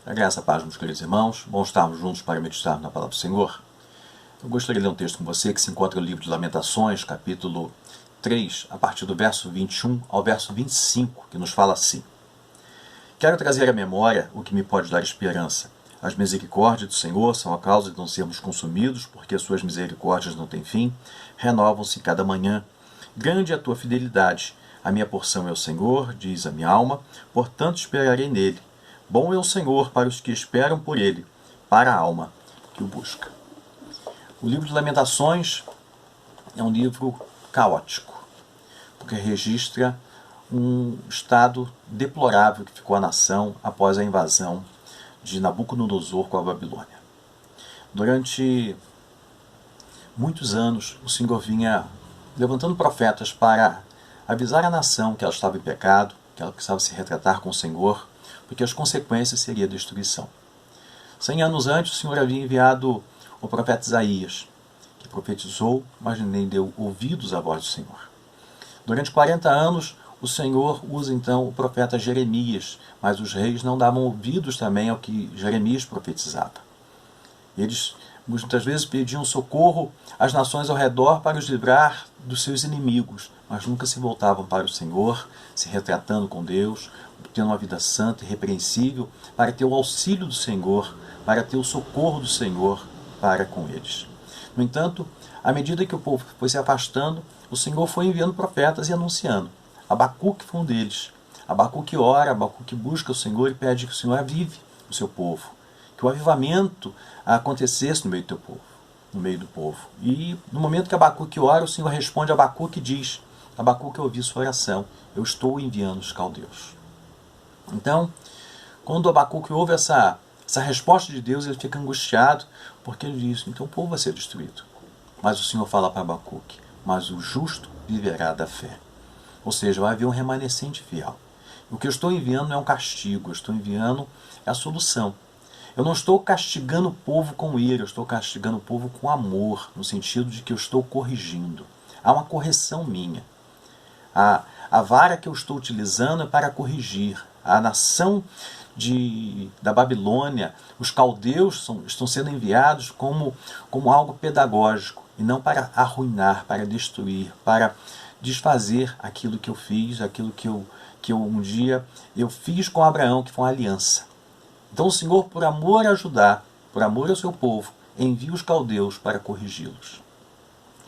A graça e a paz, meus queridos irmãos. Bom estarmos juntos para meditarmos na palavra do Senhor. Eu gostaria de ler um texto com você que se encontra no livro de Lamentações, capítulo 3, a partir do verso 21 ao verso 25, que nos fala assim: Quero trazer à memória o que me pode dar esperança. As misericórdias do Senhor são a causa de não sermos consumidos, porque as suas misericórdias não têm fim, renovam-se cada manhã. Grande é a tua fidelidade. A minha porção é o Senhor, diz a minha alma, portanto esperarei nele. Bom é o Senhor para os que esperam por ele, para a alma que o busca. O livro de Lamentações é um livro caótico, porque registra um estado deplorável que ficou a nação após a invasão de Nabucodonosor com a Babilônia. Durante muitos anos, o Senhor vinha levantando profetas para avisar a nação que ela estava em pecado, que ela precisava se retratar com o Senhor, porque as consequências seriam a destruição. 100 anos antes, o Senhor havia enviado o profeta Isaías, que profetizou, mas nem deu ouvidos à voz do Senhor. Durante 40 anos, o Senhor usa então o profeta Jeremias, mas os reis não davam ouvidos também ao que Jeremias profetizava. Eles muitas vezes pediam socorro às nações ao redor para os livrar dos seus inimigos, mas nunca se voltavam para o Senhor, se retratando com Deus, tendo uma vida santa e repreensível, para ter o auxílio do Senhor, para ter o socorro do Senhor para com eles. No entanto, à medida que o povo foi se afastando, o Senhor foi enviando profetas e anunciando. Abacuque foi um deles. Abacuque ora, Abacuque busca o Senhor e pede que o Senhor avive o seu povo, que o avivamento acontecesse no meio do teu povo, no meio do povo. E no momento que Abacuque ora, o Senhor responde a Abacuque e diz: Abacuque, eu ouvi sua oração, eu estou enviando os caldeus. Então, quando Abacuque ouve essa resposta de Deus, ele fica angustiado, porque ele diz: então o povo vai ser destruído. Mas o Senhor fala para Abacuque: mas o justo viverá da fé. Ou seja, vai haver um remanescente fiel. O que eu estou enviando não é um castigo, eu estou enviando a solução. Eu não estou castigando o povo com ira, eu estou castigando o povo com amor, no sentido de que eu estou corrigindo. Há uma correção minha. A vara que eu estou utilizando é para corrigir. A nação da Babilônia, os caldeus estão sendo enviados como algo pedagógico, e não para arruinar, para destruir, para desfazer aquilo que eu fiz, aquilo que eu um dia eu fiz com Abraão, que foi uma aliança. Então o Senhor, por amor a Judá, por amor ao seu povo, envia os caldeus para corrigi-los.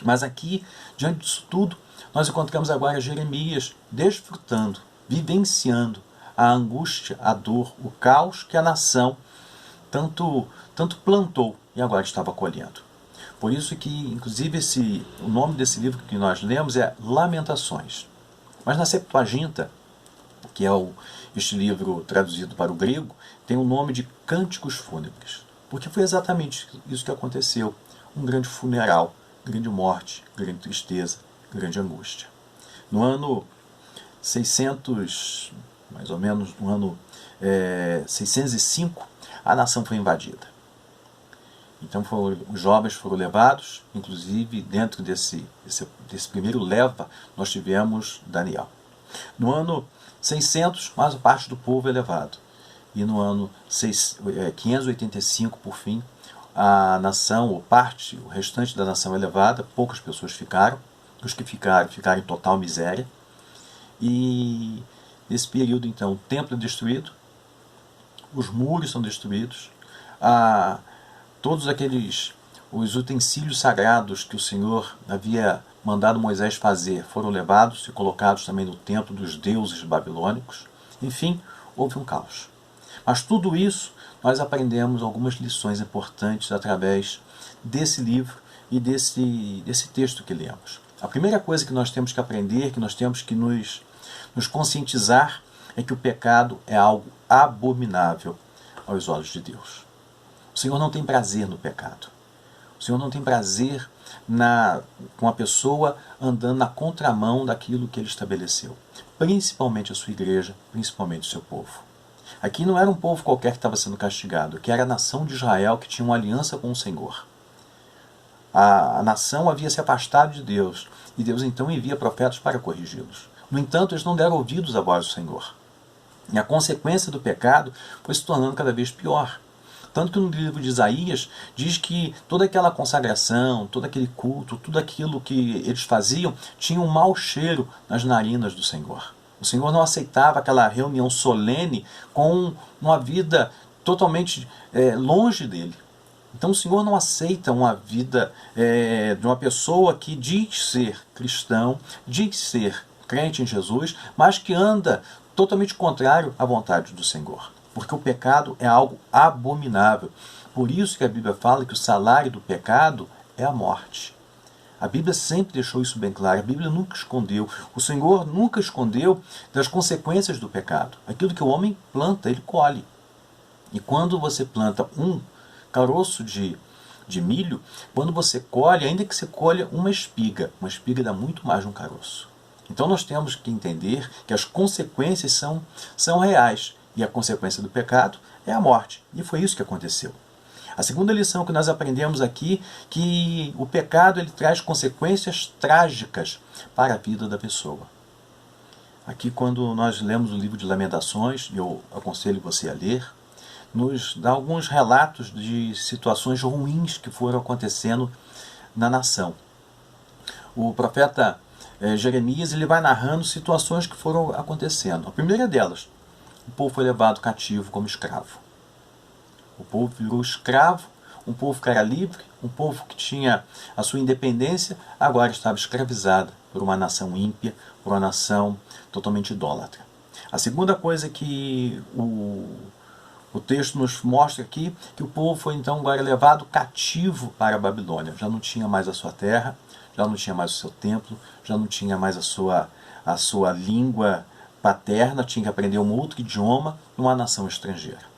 Mas aqui, diante disso tudo, nós encontramos agora Jeremias desfrutando, vivenciando a angústia, a dor, o caos que a nação tanto plantou e agora estava colhendo. Por isso que, inclusive, o nome desse livro que nós lemos é Lamentações. Mas na Septuaginta, que é este livro traduzido para o grego, tem o nome de Cânticos Fúnebres. Porque foi exatamente isso que aconteceu. Um grande funeral, grande morte, grande tristeza, grande angústia. No ano 600, mais ou menos, no ano 605, a nação foi invadida. Então os jovens foram levados, inclusive dentro desse primeiro leva, nós tivemos Daniel. No ano 600, mais parte do povo é levado. E no ano 585, por fim, a nação, ou parte, o restante da nação é levada, poucas pessoas ficaram. Os que ficaram em total miséria. E nesse período, então, o templo é destruído, os muros são destruídos, todos os utensílios sagrados que o Senhor havia mandado Moisés fazer foram levados e colocados também no templo dos deuses babilônicos. Enfim, houve um caos. Mas tudo isso nós aprendemos algumas lições importantes através desse livro e desse texto que lemos. A primeira coisa que nós temos que aprender, que nós temos que nos conscientizar, é que o pecado é algo abominável aos olhos de Deus. O Senhor não tem prazer no pecado. O Senhor não tem prazer com a pessoa andando na contramão daquilo que Ele estabeleceu. Principalmente a sua igreja, principalmente o seu povo. Aqui não era um povo qualquer que estava sendo castigado, que era a nação de Israel que tinha uma aliança com o Senhor. A nação havia se afastado de Deus, e Deus então envia profetas para corrigi-los. No entanto, eles não deram ouvidos à voz do Senhor. E a consequência do pecado foi se tornando cada vez pior. Tanto que no livro de Isaías diz que toda aquela consagração, todo aquele culto, tudo aquilo que eles faziam tinha um mau cheiro nas narinas do Senhor. O Senhor não aceitava aquela reunião solene com uma vida totalmente longe dele. Então o Senhor não aceita uma vida de uma pessoa que diz ser cristão, diz ser crente em Jesus, mas que anda totalmente contrário à vontade do Senhor. Porque o pecado é algo abominável. Por isso que a Bíblia fala que o salário do pecado é a morte. A Bíblia sempre deixou isso bem claro. A Bíblia nunca escondeu. O Senhor nunca escondeu das consequências do pecado. Aquilo que o homem planta, ele colhe. E quando você planta um caroço de milho, quando você colhe, ainda que você colha uma espiga dá muito mais de um caroço. Então nós temos que entender que as consequências são reais. E a consequência do pecado é a morte. E foi isso que aconteceu. A segunda lição que nós aprendemos aqui, que o pecado ele traz consequências trágicas para a vida da pessoa. Aqui quando nós lemos o livro de Lamentações, eu aconselho você a ler, nos dá alguns relatos de situações ruins que foram acontecendo na nação. O profeta Jeremias ele vai narrando situações que foram acontecendo. A primeira delas, o povo foi levado cativo como escravo. O povo virou escravo, um povo que era livre, um povo que tinha a sua independência, agora estava escravizado por uma nação ímpia, por uma nação totalmente idólatra. A segunda coisa que o texto nos mostra aqui, que o povo foi então agora levado cativo para a Babilônia. Já não tinha mais a sua terra, já não tinha mais o seu templo, já não tinha mais a sua língua paterna, tinha que aprender um outro idioma numa nação estrangeira.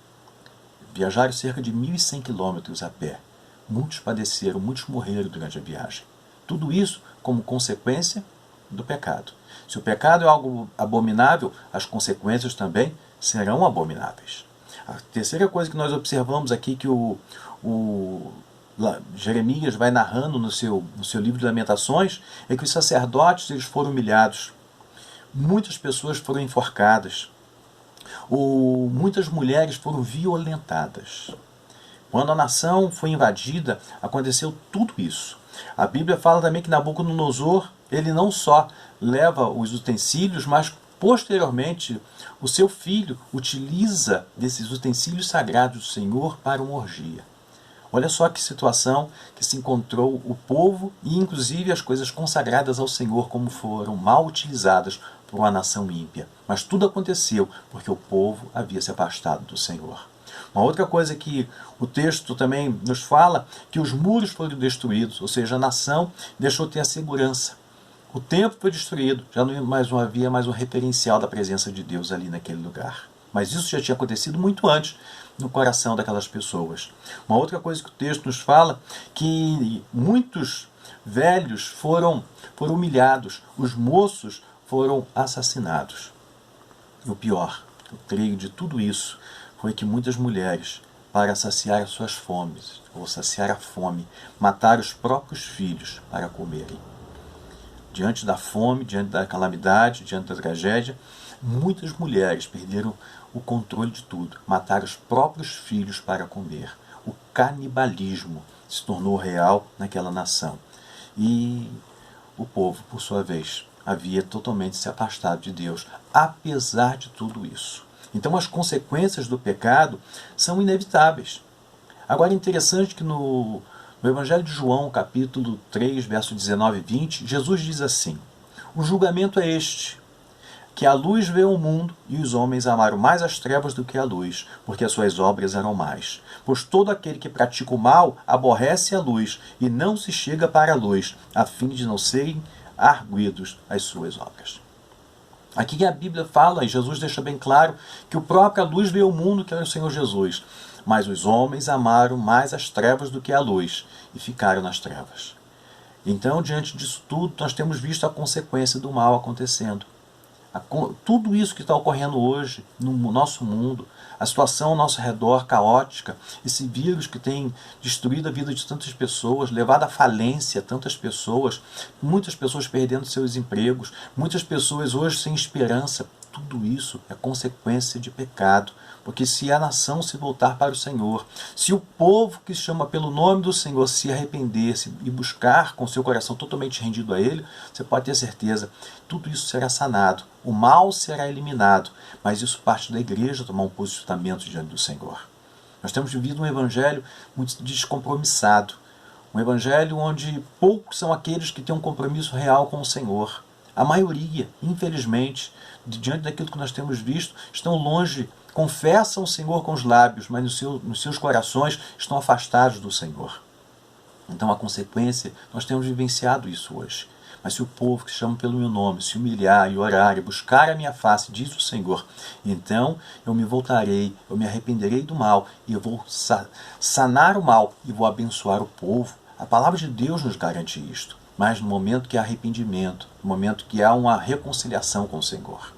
Viajaram cerca de 1.100 quilômetros a pé. Muitos padeceram, muitos morreram durante a viagem. Tudo isso como consequência do pecado. Se o pecado é algo abominável, as consequências também serão abomináveis. A terceira coisa que nós observamos aqui que Jeremias vai narrando no seu livro de Lamentações é que os sacerdotes eles foram humilhados. Muitas pessoas foram enforcadas. Muitas mulheres foram violentadas. Quando a nação foi invadida, aconteceu tudo isso. A Bíblia fala também que Nabucodonosor, ele não só leva os utensílios, mas posteriormente o seu filho utiliza desses utensílios sagrados do Senhor para uma orgia. Olha só que situação que se encontrou o povo e inclusive as coisas consagradas ao Senhor como foram mal utilizadas por uma nação ímpia. Mas tudo aconteceu porque o povo havia se afastado do Senhor. Uma outra coisa que o texto também nos fala, que os muros foram destruídos, ou seja, a nação deixou de ter a segurança. O templo foi destruído, já não havia mais um referencial da presença de Deus ali naquele lugar. Mas isso já tinha acontecido muito antes no coração daquelas pessoas. Uma outra coisa que o texto nos fala, que muitos velhos foram humilhados, os moços foram assassinados. E o pior, eu creio de tudo isso, foi que muitas mulheres, para saciar as suas fomes, ou saciar a fome, mataram os próprios filhos para comerem. Diante da fome, diante da calamidade, diante da tragédia, muitas mulheres perderam o controle de tudo, mataram os próprios filhos para comer. O canibalismo se tornou real naquela nação. E o povo, por sua vez, havia totalmente se afastado de Deus, apesar de tudo isso. Então as consequências do pecado são inevitáveis. Agora é interessante que no Evangelho de João, capítulo 3, verso 19 e 20, Jesus diz assim: o julgamento é este, que a luz veio ao mundo, e os homens amaram mais as trevas do que a luz, porque as suas obras eram más. Pois todo aquele que pratica o mal aborrece a luz, e não se chega para a luz, a fim de não serem arguidos as suas obras. Aqui a Bíblia fala, e Jesus deixa bem claro, que o próprio luz veio ao mundo, que era o Senhor Jesus. Mas os homens amaram mais as trevas do que a luz, e ficaram nas trevas. Então, diante disso tudo, nós temos visto a consequência do mal acontecendo. Tudo isso que está ocorrendo hoje no nosso mundo, a situação ao nosso redor caótica, esse vírus que tem destruído a vida de tantas pessoas, levado à falência tantas pessoas, muitas pessoas perdendo seus empregos, muitas pessoas hoje sem esperança, tudo isso é consequência de pecado. Porque se a nação se voltar para o Senhor, se o povo que chama pelo nome do Senhor se arrepender-se e buscar com seu coração totalmente rendido a Ele, você pode ter certeza, tudo isso será sanado, o mal será eliminado, mas isso parte da igreja tomar um posicionamento diante do Senhor. Nós temos vivido um evangelho muito descompromissado, um evangelho onde poucos são aqueles que têm um compromisso real com o Senhor. A maioria, infelizmente, diante daquilo que nós temos visto, estão longe, confessam o Senhor com os lábios, mas nos seus corações estão afastados do Senhor. Então, a consequência, nós temos vivenciado isso hoje. Mas se o povo que se chama pelo meu nome se humilhar e orar e buscar a minha face, diz o Senhor, então eu me voltarei, eu me arrependerei do mal e eu vou sanar o mal e vou abençoar o povo. A palavra de Deus nos garante isto. Mas no momento que há arrependimento, no momento que há uma reconciliação com o Senhor.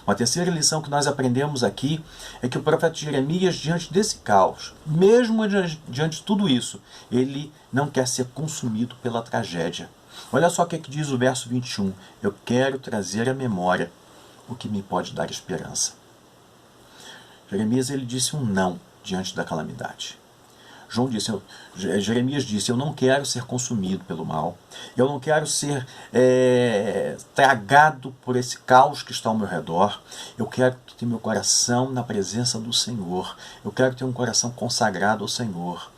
Uma terceira lição que nós aprendemos aqui é que o profeta Jeremias, diante desse caos, mesmo diante de tudo isso, ele não quer ser consumido pela tragédia. Olha só o que diz o verso 21. Eu quero trazer à memória o que me pode dar esperança. Jeremias ele disse um não diante da calamidade. Jeremias disse, eu não quero ser consumido pelo mal, eu não quero ser tragado por esse caos que está ao meu redor, eu quero ter meu coração na presença do Senhor, eu quero ter um coração consagrado ao Senhor,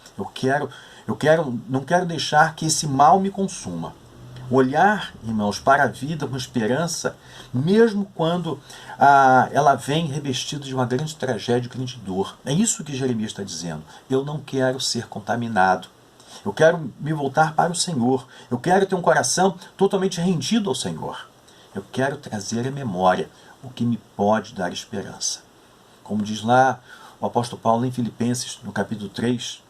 não quero deixar que esse mal me consuma. Olhar, irmãos, para a vida com esperança, mesmo quando ela vem revestida de uma grande tragédia, grande dor. É isso que Jeremias está dizendo. Eu não quero ser contaminado. Eu quero me voltar para o Senhor. Eu quero ter um coração totalmente rendido ao Senhor. Eu quero trazer à memória o que me pode dar esperança. Como diz lá o apóstolo Paulo em Filipenses, no capítulo 3,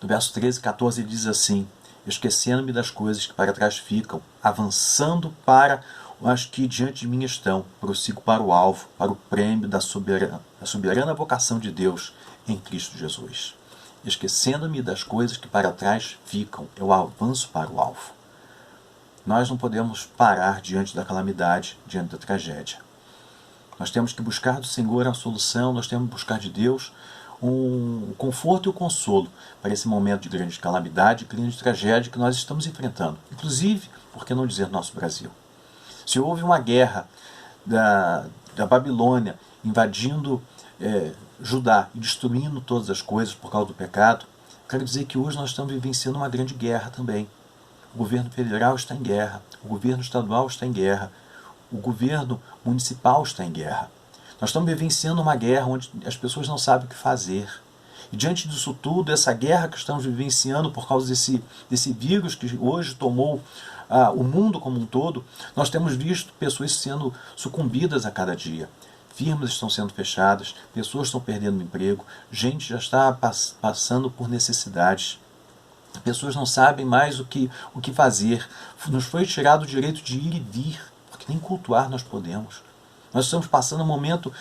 do verso 13 e 14, ele diz assim, esquecendo-me das coisas que para trás ficam, avançando para as que diante de mim estão, prossigo para o alvo, para o prêmio da soberana vocação de Deus em Cristo Jesus. Esquecendo-me das coisas que para trás ficam, eu avanço para o alvo. Nós não podemos parar diante da calamidade, diante da tragédia. Nós temos que buscar do Senhor a solução, nós temos que buscar de Deus um conforto e o consolo para esse momento de grande calamidade, grande tragédia que nós estamos enfrentando. Inclusive, por que não dizer nosso Brasil? Se houve uma guerra da Babilônia invadindo Judá e destruindo todas as coisas por causa do pecado, quero dizer que hoje nós estamos vivenciando uma grande guerra também. O governo federal está em guerra, o governo estadual está em guerra, o governo municipal está em guerra. Nós estamos vivenciando uma guerra onde as pessoas não sabem o que fazer. E diante disso tudo, essa guerra que estamos vivenciando por causa desse vírus que hoje tomou o mundo como um todo, nós temos visto pessoas sendo sucumbidas a cada dia. Firmas estão sendo fechadas, pessoas estão perdendo o emprego, gente já está passando por necessidades. Pessoas não sabem mais o que fazer. Nos foi tirado o direito de ir e vir, porque nem cultuar nós podemos. Nós estamos passando um momento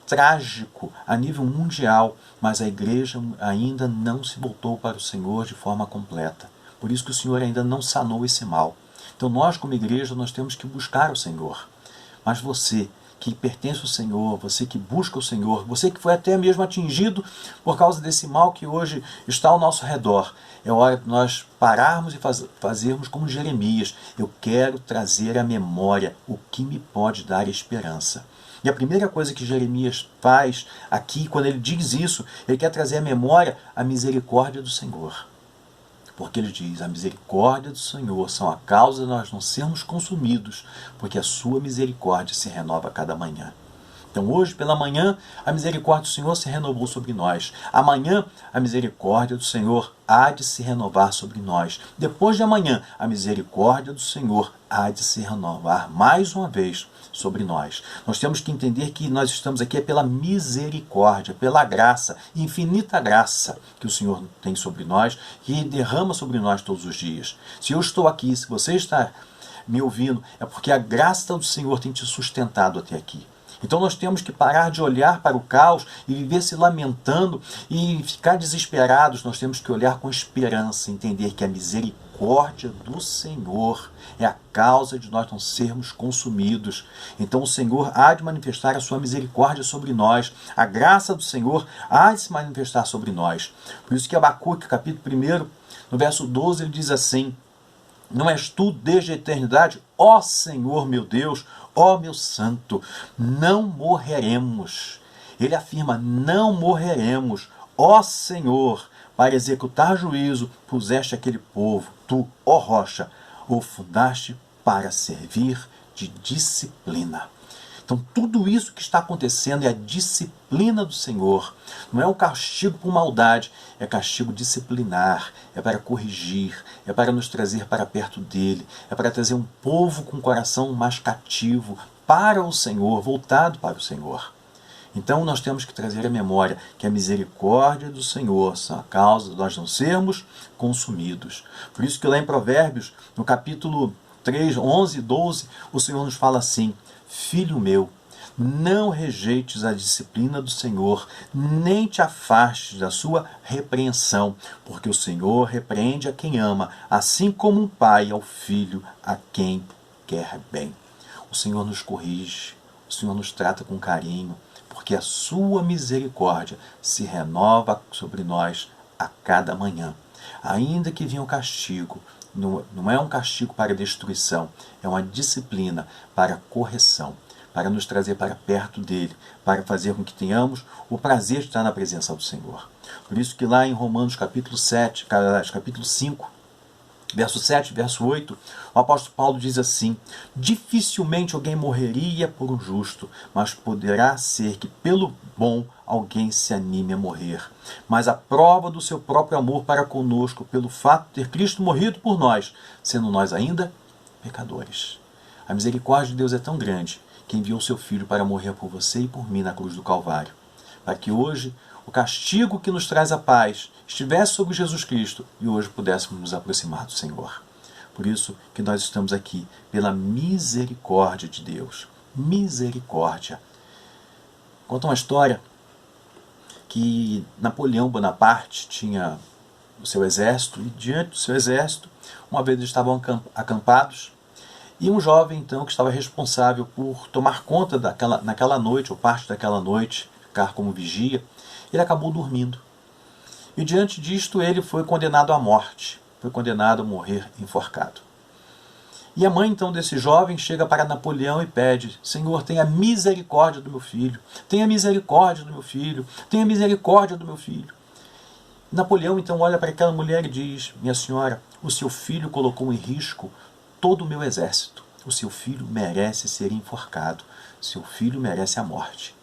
trágico a nível mundial, mas a igreja ainda não se voltou para o Senhor de forma completa. Por isso que o Senhor ainda não sanou esse mal. Então nós, como igreja, nós temos que buscar o Senhor. Mas você que pertence ao Senhor, você que busca o Senhor, você que foi até mesmo atingido por causa desse mal que hoje está ao nosso redor, é hora de nós pararmos e fazermos como Jeremias. Eu quero trazer à memória o que me pode dar esperança. E a primeira coisa que Jeremias faz aqui, quando ele diz isso, ele quer trazer à memória a misericórdia do Senhor. Porque ele diz, a misericórdia do Senhor são a causa de nós não sermos consumidos, porque a sua misericórdia se renova a cada manhã. Então hoje pela manhã a misericórdia do Senhor se renovou sobre nós. Amanhã a misericórdia do Senhor há de se renovar sobre nós. Depois de amanhã a misericórdia do Senhor há de se renovar mais uma vez sobre nós. Nós temos que entender que nós estamos aqui pela misericórdia, pela graça, infinita graça que o Senhor tem sobre nós, que derrama sobre nós todos os dias. Se eu estou aqui, se você está me ouvindo, é porque a graça do Senhor tem te sustentado até aqui. Então nós temos que parar de olhar para o caos e viver se lamentando e ficar desesperados. Nós temos que olhar com esperança, entender que a misericórdia misericórdia do Senhor é a causa de nós não sermos consumidos. Então o Senhor há de manifestar a sua misericórdia sobre nós. A graça do Senhor há de se manifestar sobre nós. Por isso que Abacuque, capítulo 1, no verso 12, ele diz assim: não és tu desde a eternidade, ó Senhor meu Deus, ó meu santo, não morreremos. Ele afirma, não morreremos. Ó Senhor, para executar juízo, puseste aquele povo. Tu, ó rocha, o fundaste para servir de disciplina. Então, tudo isso que está acontecendo é a disciplina do Senhor. Não é um castigo por maldade, é castigo disciplinar, é para corrigir, é para nos trazer para perto dele, é para trazer um povo com o coração mais cativo para o Senhor, voltado para o Senhor. Então, nós temos que trazer à memória que a misericórdia do Senhor são a causa de nós não sermos consumidos. Por isso que lá em Provérbios, no capítulo 3, 11 e 12, o Senhor nos fala assim: filho meu, não rejeites a disciplina do Senhor, nem te afastes da sua repreensão, porque o Senhor repreende a quem ama, assim como um pai ao filho a quem quer bem. O Senhor nos corrige, o Senhor nos trata com carinho, porque a sua misericórdia se renova sobre nós a cada manhã. Ainda que venha o castigo, não é um castigo para destruição, é uma disciplina para correção, para nos trazer para perto dele, para fazer com que tenhamos o prazer de estar na presença do Senhor. Por isso que lá em Romanos capítulo 5, verso 7, verso 8, o apóstolo Paulo diz assim: dificilmente alguém morreria por um justo, mas poderá ser que pelo bom alguém se anime a morrer. Mas a prova do seu próprio amor para conosco, pelo fato de ter Cristo morrido por nós, sendo nós ainda pecadores. A misericórdia de Deus é tão grande que enviou seu Filho para morrer por você e por mim na cruz do Calvário, para que hoje o castigo que nos traz a paz estivesse sobre Jesus Cristo e hoje pudéssemos nos aproximar do Senhor. Por isso que nós estamos aqui, pela misericórdia de Deus. Misericórdia. Conta uma história que Napoleão Bonaparte tinha o seu exército, e diante do seu exército, uma vez eles estavam acampados, e um jovem então que estava responsável por tomar conta naquela noite, ou parte daquela noite, ficar como vigia, ele acabou dormindo. E diante disto ele foi condenado à morte, foi condenado a morrer enforcado. E a mãe então desse jovem chega para Napoleão e pede: Senhor, tenha misericórdia do meu filho, tenha misericórdia do meu filho, tenha misericórdia do meu filho. Napoleão então olha para aquela mulher e diz: minha senhora, o seu filho colocou em risco todo o meu exército. O seu filho merece ser enforcado, seu filho merece a morte.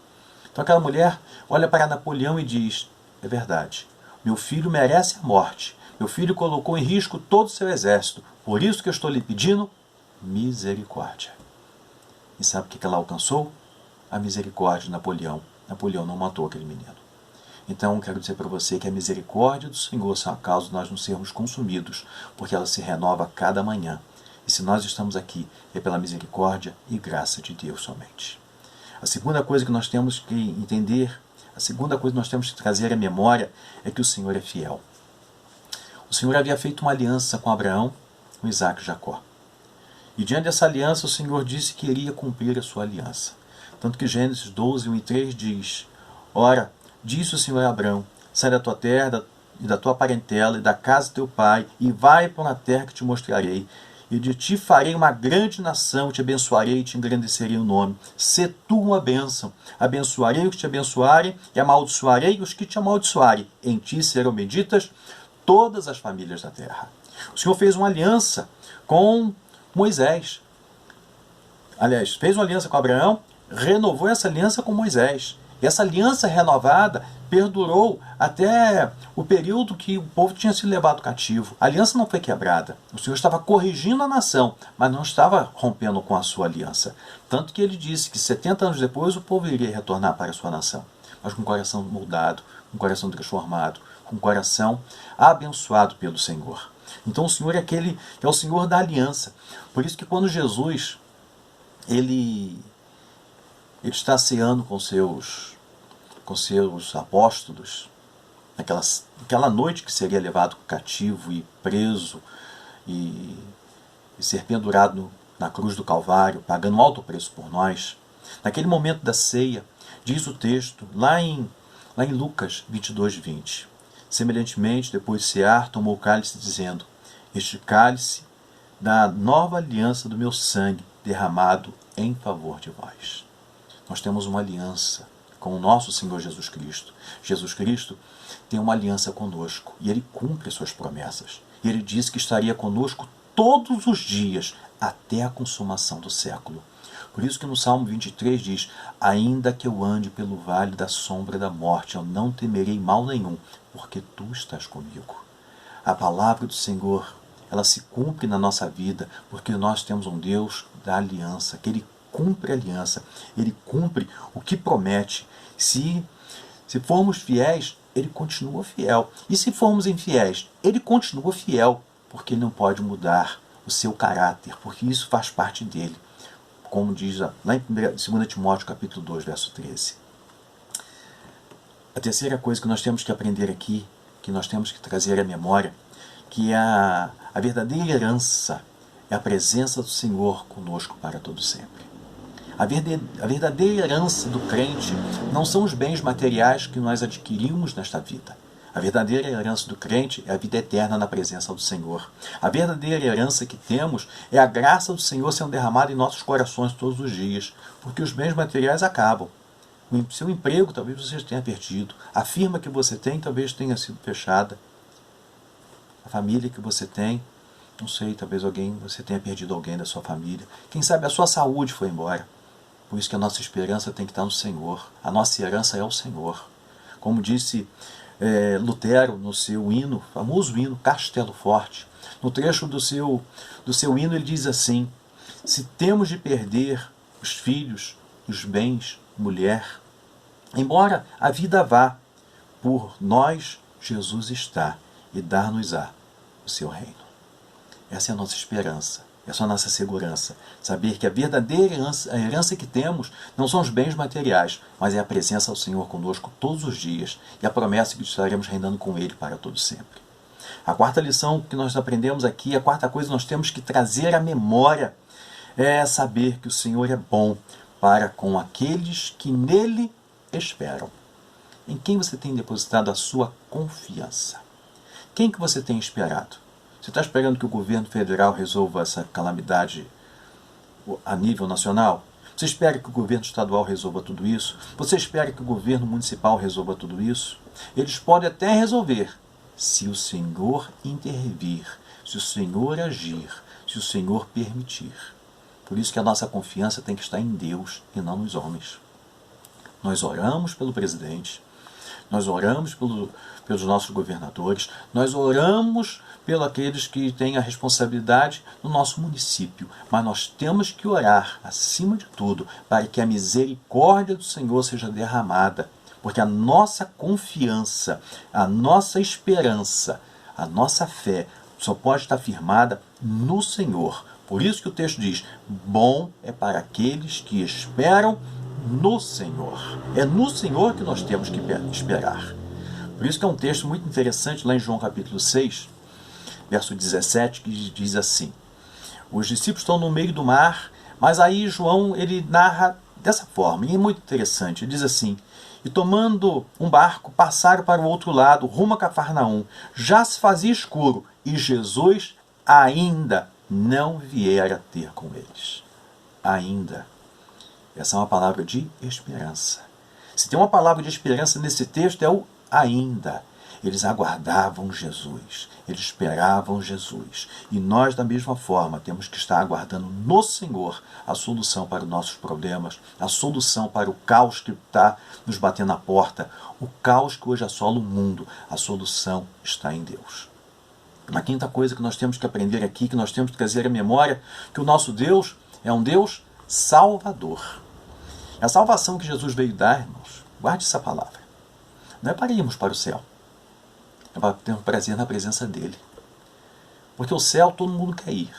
Então aquela mulher olha para Napoleão e diz: é verdade, meu filho merece a morte, meu filho colocou em risco todo o seu exército, por isso que eu estou lhe pedindo misericórdia. E sabe o que ela alcançou? A misericórdia de Napoleão. Napoleão não matou aquele menino. Então quero dizer para você que a misericórdia do Senhor são a causa de nós não sermos consumidos, porque ela se renova a cada manhã. E se nós estamos aqui, é pela misericórdia e graça de Deus somente. A segunda coisa que nós temos que entender, a segunda coisa que nós temos que trazer à memória é que o Senhor é fiel. O Senhor havia feito uma aliança com Abraão, com Isaac e Jacó. E diante dessa aliança o Senhor disse que iria cumprir a sua aliança. Tanto que Gênesis 12, 1 e 3 diz: ora, disse o Senhor a Abraão: sai da tua terra e da tua parentela e da casa do teu pai e vai para uma terra que te mostrarei. E de ti farei uma grande nação, te abençoarei e te engrandecerei o nome. Sê tu uma bênção. Abençoarei os que te abençoarem e amaldiçoarei os que te amaldiçoarem. Em ti serão benditas todas as famílias da terra. O Senhor fez uma aliança com Moisés. Aliás, fez uma aliança com Abraão, renovou essa aliança com Moisés. E essa aliança renovada perdurou até o período que o povo tinha sido levado cativo. A aliança não foi quebrada. O Senhor estava corrigindo a nação, mas não estava rompendo com a sua aliança. Tanto que ele disse que 70 anos depois o povo iria retornar para a sua nação. Mas com o coração moldado, com o coração transformado, com o coração abençoado pelo Senhor. Então o Senhor é aquele que é o Senhor da aliança. Por isso que quando Jesus ele está ceando com seus apóstolos, naquela noite que seria levado cativo e preso e ser pendurado na cruz do Calvário, pagando um alto preço por nós. Naquele momento da ceia, diz o texto, lá em Lucas 22:20, semelhantemente, depois de cear, tomou o cálice, dizendo: este cálice da nova aliança do meu sangue, derramado em favor de vós. Nós temos uma aliança com o nosso Senhor Jesus Cristo. Jesus Cristo tem uma aliança conosco e Ele cumpre as suas promessas. E Ele disse que estaria conosco todos os dias até a consumação do século. Por isso que no Salmo 23 diz: ainda que eu ande pelo vale da sombra da morte, eu não temerei mal nenhum, porque Tu estás comigo. A palavra do Senhor, ela se cumpre na nossa vida, porque nós temos um Deus da aliança, que Ele cumpre a aliança, Ele cumpre o que promete. Se formos fiéis, Ele continua fiel. E se formos infiéis, Ele continua fiel, porque Ele não pode mudar o seu caráter, porque isso faz parte dele. Como diz lá em 2 Timóteo capítulo 2, verso 13. A terceira coisa que nós temos que aprender aqui, que nós temos que trazer à memória, que a verdadeira herança é a presença do Senhor conosco para todo sempre. A verdadeira herança do crente não são os bens materiais que nós adquirimos nesta vida. A verdadeira herança do crente é a vida eterna na presença do Senhor. A verdadeira herança que temos é a graça do Senhor sendo derramada em nossos corações todos os dias, porque os bens materiais acabam. O seu emprego talvez você tenha perdido. A firma que você tem talvez tenha sido fechada. A família que você tem, não sei, talvez você tenha perdido alguém da sua família. Quem sabe a sua saúde foi embora. Por isso que a nossa esperança tem que estar no Senhor. A nossa herança é o Senhor. Como disse Lutero no seu hino, famoso hino Castelo Forte, no trecho do seu hino ele diz assim: se temos de perder os filhos, os bens, mulher, embora a vida vá, por nós Jesus está e dar-nos-á o seu reino. Essa é a nossa esperança, essa é a nossa segurança. Saber que a verdadeira herança que temos não são os bens materiais, mas é a presença do Senhor conosco todos os dias e a promessa que estaremos reinando com Ele para todo sempre. A quarta lição que nós aprendemos aqui, a quarta coisa que nós temos que trazer à memória é saber que o Senhor é bom para com aqueles que nele esperam. Em quem você tem depositado a sua confiança? Quem que você tem esperado? Você está esperando que o governo federal resolva essa calamidade a nível nacional? Você espera que o governo estadual resolva tudo isso? Você espera que o governo municipal resolva tudo isso? Eles podem até resolver, se o Senhor intervir, se o Senhor agir, se o Senhor permitir. Por isso que a nossa confiança tem que estar em Deus e não nos homens. Nós oramos pelo presidente, nós oramos pelos nossos governadores, nós oramos pelos aqueles que têm a responsabilidade no nosso município, mas nós temos que orar, acima de tudo, para que a misericórdia do Senhor seja derramada, porque a nossa confiança, a nossa esperança, a nossa fé só pode estar firmada no Senhor. Por isso que o texto diz: bom é para aqueles que esperam no Senhor. É no Senhor que nós temos que esperar. Por isso que é um texto muito interessante lá em João capítulo 6, verso 17, que diz assim: os discípulos estão no meio do mar, mas aí João ele narra dessa forma, e é muito interessante. Ele diz assim: e tomando um barco, passaram para o outro lado, rumo a Cafarnaum. Já se fazia escuro, e Jesus ainda não viera ter com eles. Ainda. Essa é uma palavra de esperança. Se tem uma palavra de esperança nesse texto, é o ainda. Eles aguardavam Jesus, eles esperavam Jesus. E nós, da mesma forma, temos que estar aguardando no Senhor a solução para os nossos problemas, a solução para o caos que está nos batendo na porta, o caos que hoje assola o mundo. A solução está em Deus. A quinta coisa que nós temos que aprender aqui, que nós temos que trazer à memória, que o nosso Deus é um Deus salvador. A salvação que Jesus veio dar, irmãos, guarde essa palavra, não é para irmos para o céu, é para termos prazer na presença dele. Porque o céu todo mundo quer ir.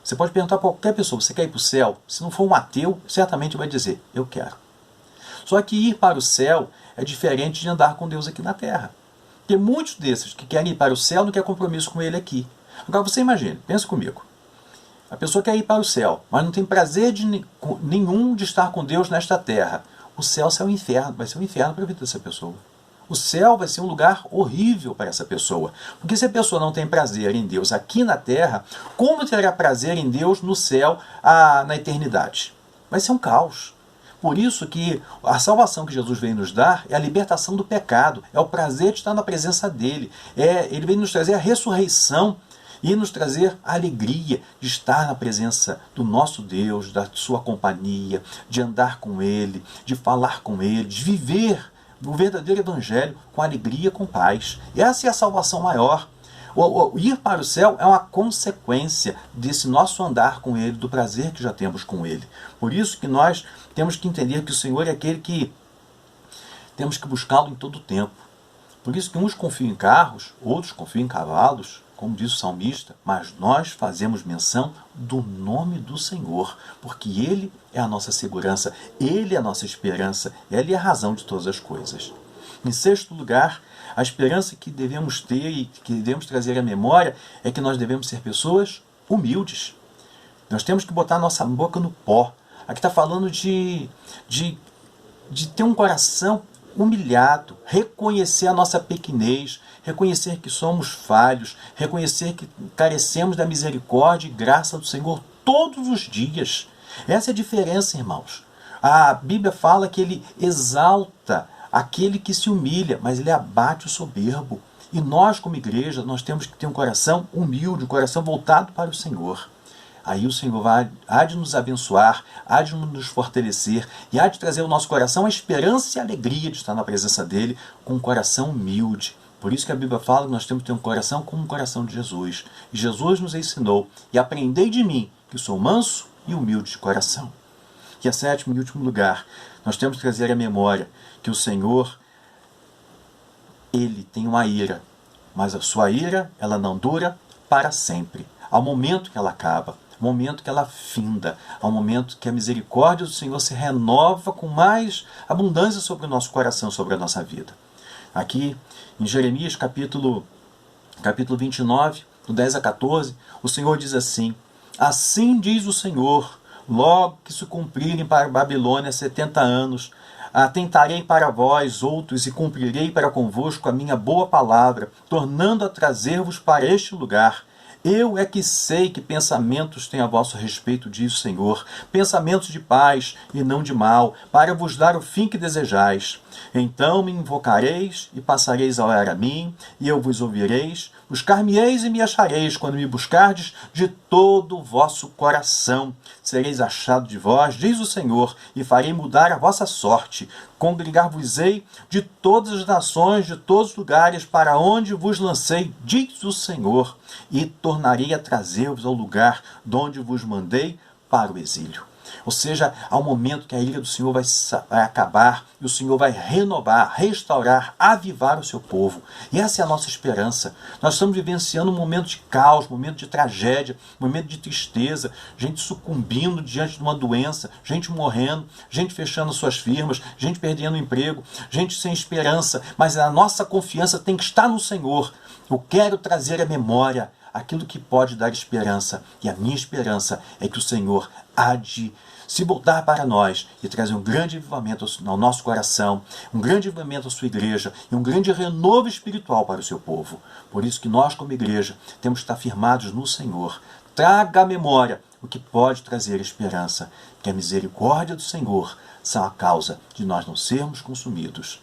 Você pode perguntar para qualquer pessoa: você quer ir para o céu? Se não for um ateu, certamente vai dizer: eu quero. Só que ir para o céu é diferente de andar com Deus aqui na terra. Porque muitos desses que querem ir para o céu não querem compromisso com ele aqui. Agora você imagine, pensa comigo. A pessoa quer ir para o céu, mas não tem prazer nenhum de estar com Deus nesta terra. O céu vai ser um inferno para a vida dessa pessoa. O céu vai ser um lugar horrível para essa pessoa. Porque se a pessoa não tem prazer em Deus aqui na terra, como terá prazer em Deus no céu, na eternidade? Vai ser um caos. Por isso que a salvação que Jesus veio nos dar é a libertação do pecado, é o prazer de estar na presença dele. Ele veio nos trazer a ressurreição e nos trazer a alegria de estar na presença do nosso Deus, da sua companhia, de andar com ele, de falar com ele, de viver o verdadeiro evangelho com alegria, com paz. Essa é a salvação maior. O ir para o céu é uma consequência desse nosso andar com ele, do prazer que já temos com ele. Por isso que nós temos que entender que o Senhor é aquele que temos que buscá-lo em todo o tempo. Por isso que uns confiam em carros, outros confiam em cavalos, como diz o salmista, mas nós fazemos menção do nome do Senhor, porque Ele é a nossa segurança, Ele é a nossa esperança, Ele é a razão de todas as coisas. Em sexto lugar, a esperança que devemos ter e que devemos trazer à memória é que nós devemos ser pessoas humildes. Nós temos que botar a nossa boca no pó. Aqui está falando de ter um coração humilhado, reconhecer a nossa pequenez, reconhecer que somos falhos, reconhecer que carecemos da misericórdia e graça do Senhor todos os dias. Essa é a diferença, irmãos. A Bíblia fala que Ele exalta aquele que se humilha, mas Ele abate o soberbo. E nós, como igreja, nós temos que ter um coração humilde, um coração voltado para o Senhor. Aí o Senhor há de nos abençoar, há de nos fortalecer e há de trazer ao nosso coração a esperança e a alegria de estar na presença dEle com um coração humilde. Por isso que a Bíblia fala que nós temos que ter um coração como o coração de Jesus. E Jesus nos ensinou: e aprendei de mim, que sou manso e humilde de coração. E a sétimo e último lugar, nós temos que trazer à memória que o Senhor, Ele tem uma ira, mas a sua ira, ela não dura para sempre. Há um momento que ela acaba, há um momento que ela finda, há um momento que a misericórdia do Senhor se renova com mais abundância sobre o nosso coração, sobre a nossa vida. Aqui em Jeremias capítulo 29, do 10 a 14, o Senhor diz assim: assim diz o Senhor, logo que se cumprirem para a Babilônia 70 anos, atentarei para vós outros e cumprirei para convosco a minha boa palavra, tornando a trazer-vos para este lugar. Eu é que sei que pensamentos têm a vosso respeito, diz o Senhor, pensamentos de paz e não de mal, para vos dar o fim que desejais. Então me invocareis e passareis a orar a mim, e eu vos ouvireis, buscar-me-eis e me achareis, quando me buscardes de todo o vosso coração. Sereis achado de vós, diz o Senhor, e farei mudar a vossa sorte. Congregar-vos-ei de todas as nações, de todos os lugares, para onde vos lancei, diz o Senhor, e tornarei a trazer-vos ao lugar de onde vos mandei para o exílio. Ou seja, há um momento que a ira do Senhor vai acabar e o Senhor vai renovar, restaurar, avivar o seu povo. E essa é a nossa esperança. Nós estamos vivenciando um momento de caos, um momento de tragédia, um momento de tristeza, gente sucumbindo diante de uma doença, gente morrendo, gente fechando suas firmas, gente perdendo o emprego, gente sem esperança. Mas a nossa confiança tem que estar no Senhor. Eu quero trazer à memória aquilo que pode dar esperança. E a minha esperança é que o Senhor há de se voltar para nós e trazer um grande avivamento ao nosso coração, um grande avivamento à sua igreja e um grande renovo espiritual para o seu povo. Por isso que nós, como igreja, temos que estar firmados no Senhor. Traga à memória o que pode trazer esperança, que a misericórdia do Senhor são a causa de nós não sermos consumidos.